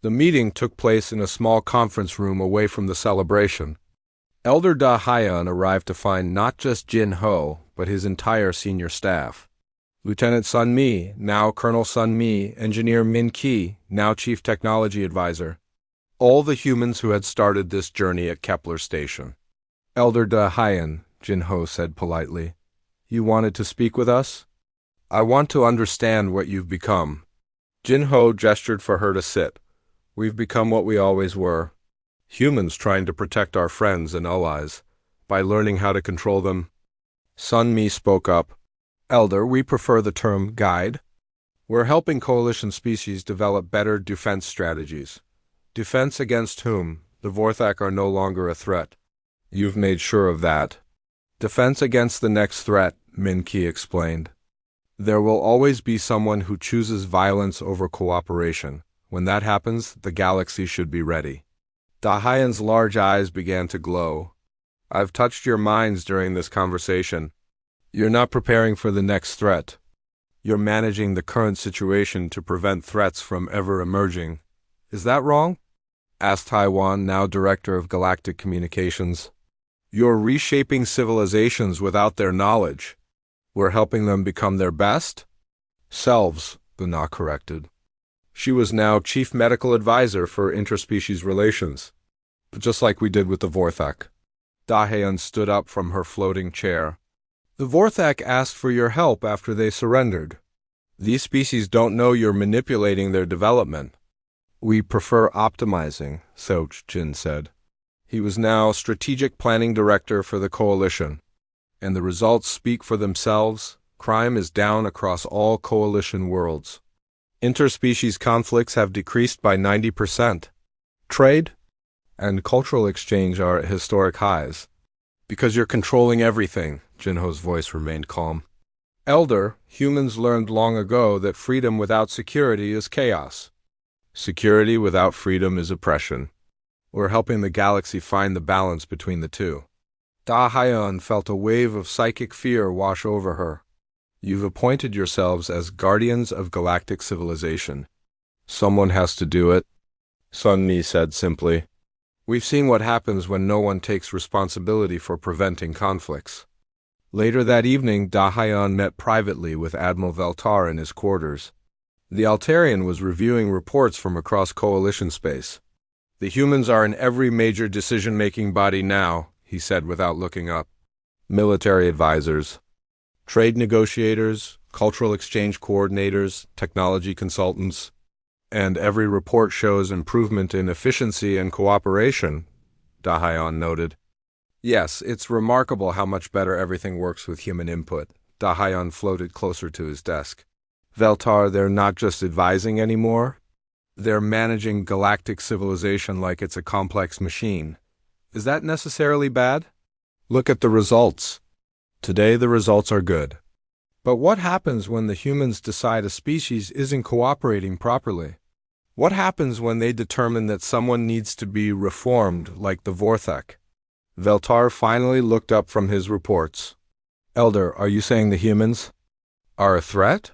The meeting took place in a small conference room away from the celebration. Elder Dahayan arrived to find not just Jinho, but his entire senior staff. Lieutenant Sun Mi, now Colonel Sun Mi, Engineer Min Ki, now Chief Technology Advisor. All the humans who had started this journey at Kepler Station. Elder Dahayan, Jinho said politely. You wanted to speak with us? I want to understand what you've become. Jinho gestured for her to sit. We've become what we always were. Humans trying to protect our friends and allies by learning how to control them. Sun Mi spoke up. Elder, we prefer the term guide. We're helping coalition species develop better defense strategies. Defense against whom? The Vorthak are no longer a threat. You've made sure of that. Defense against the next threat, Min-Ki explained. There will always be someone who chooses violence over cooperation. When that happens, the galaxy should be ready. Da-Hyen's large eyes began to glow. I've touched your minds during this conversation. You're not preparing for the next threat. You're managing the current situation to prevent threats from ever emerging. Is that wrong? Asked Taiwan, now Director of Galactic Communications. You're reshaping civilizations without their knowledge. We're helping them become their best selves, Buna corrected. She was now Chief Medical Advisor for Interspecies Relations, just like we did with the Vorthak. Da-Hyen stood up from her floating chair. The Vorthak asked for your help after they surrendered. These species don't know you're manipulating their development. We prefer optimizing, Soch Jin said. He was now Strategic Planning Director for the Coalition. And the results speak for themselves. Crime is down across all Coalition worlds. Interspecies conflicts have decreased by 90%. Trade and cultural exchange are at historic highs. Because you're controlling everything, Jinho's voice remained calm. Elder, humans learned long ago that freedom without security is chaos. Security without freedom is oppression. We're helping the galaxy find the balance between the two. Da-Hyen felt a wave of psychic fear wash over her. You've appointed yourselves as guardians of galactic civilization. Someone has to do it, Sun Mi said simply. We've seen what happens when no one takes responsibility for preventing conflicts. Later that evening, Da-Hyen met privately with Admiral Veltar in his quarters. The Altarian was reviewing reports from across Coalition space. The humans are in every major decision-making body now, he said without looking up. Military advisors, trade negotiators, cultural exchange coordinators, technology consultants, and every report shows improvement in efficiency and cooperation, Da-Hyen noted. Yes, it's remarkable how much better everything works with human input. Da-Hyen floated closer to his desk. Veltar, they're not just advising anymore. They're managing galactic civilization like it's a complex machine. Is that necessarily bad? Look at the results. Today the results are good. But what happens when the humans decide a species isn't cooperating properly? What happens when they determine that someone needs to be reformed like the Vorthak? Veltar finally looked up from his reports. Elder, are you saying the humans are a threat?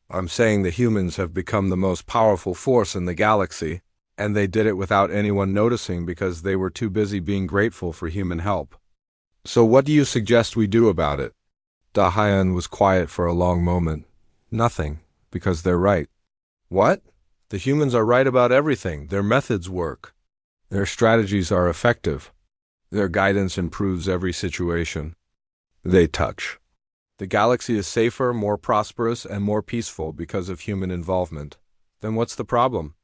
I'm saying the humans have become the most powerful force in the galaxy, and they did it without anyone noticing because they were too busy being grateful for human help. So what do you suggest we do about it? Da-Hyen was quiet for a long moment. Nothing, because they're right. What? The humans are right about everything. Their methods work. Their strategies are effective. Their guidance improves every situation they touch. The galaxy is safer, more prosperous, and more peaceful because of human involvement. Then what's the problem?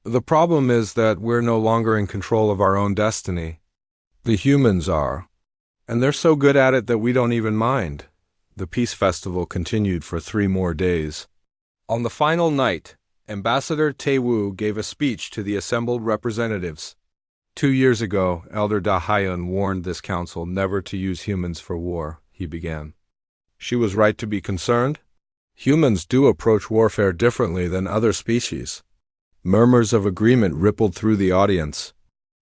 The problem is that we're no longer in control of our own destiny. The humans are. And they're so good at it that we don't even mind. The Peace Festival continued for 3 more days. On the final night, Ambassador Taewoo gave a speech to the assembled representatives. 2 years ago, Elder Da-Hyen warned this council never to use humans for war, he began. She was right to be concerned. Humans do approach warfare differently than other species. Murmurs of agreement rippled through the audience.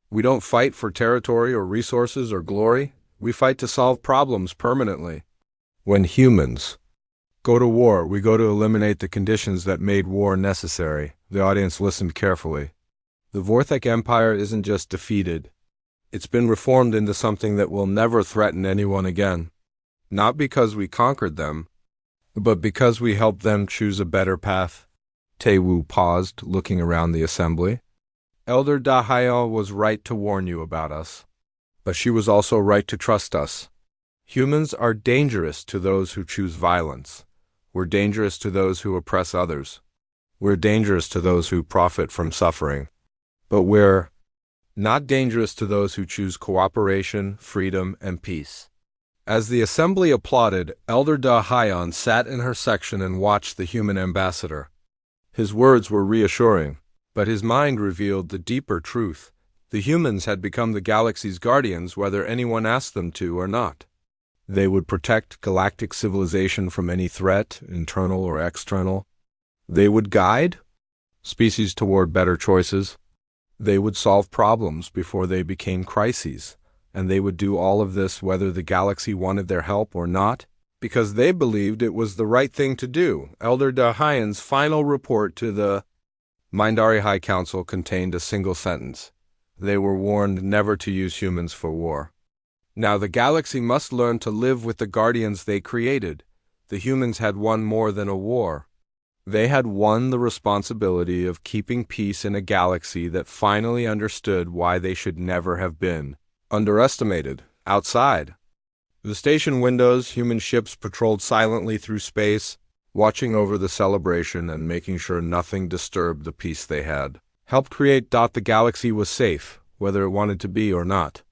We don't fight for territory or resources or glory. We fight to solve problems permanently. When humans go to war, we go to eliminate the conditions that made war necessary. The audience listened carefully. The Vorthak Empire isn't just defeated. It's been reformed into something that will never threaten anyone again. Not because we conquered them, but because we helped them choose a better path. Taewoo paused, looking around the assembly. Elder Da-Hyen was right to warn you about us, but she was also right to trust us. Humans are dangerous to those who choose violence. We're dangerous to those who oppress others. We're dangerous to those who profit from suffering. But we're not dangerous to those who choose cooperation, freedom, and peace. As the assembly applauded, Elder Da-Hyen sat in her section and watched the human ambassador. His words were reassuring, but his mind revealed the deeper truth. The humans had become the galaxy's guardians whether anyone asked them to or not. They would protect galactic civilization from any threat, internal or external. They would guide species toward better choices. They would solve problems before they became crises, and they would do all of this whether the galaxy wanted their help or not, because they believed it was the right thing to do. Elder Dahian's final report to the Mindari High Council contained a single sentence. They were warned never to use humans for war. Now the galaxy must learn to live with the guardians they created. The humans had won more than a war. They had won the responsibility of keeping peace in a galaxy that finally understood why they should never have been underestimated. Outside the station windows, human ships patrolled silently through space, watching over the celebration and making sure nothing disturbed the peace they had helped create. The galaxy was safe, whether it wanted to be or not.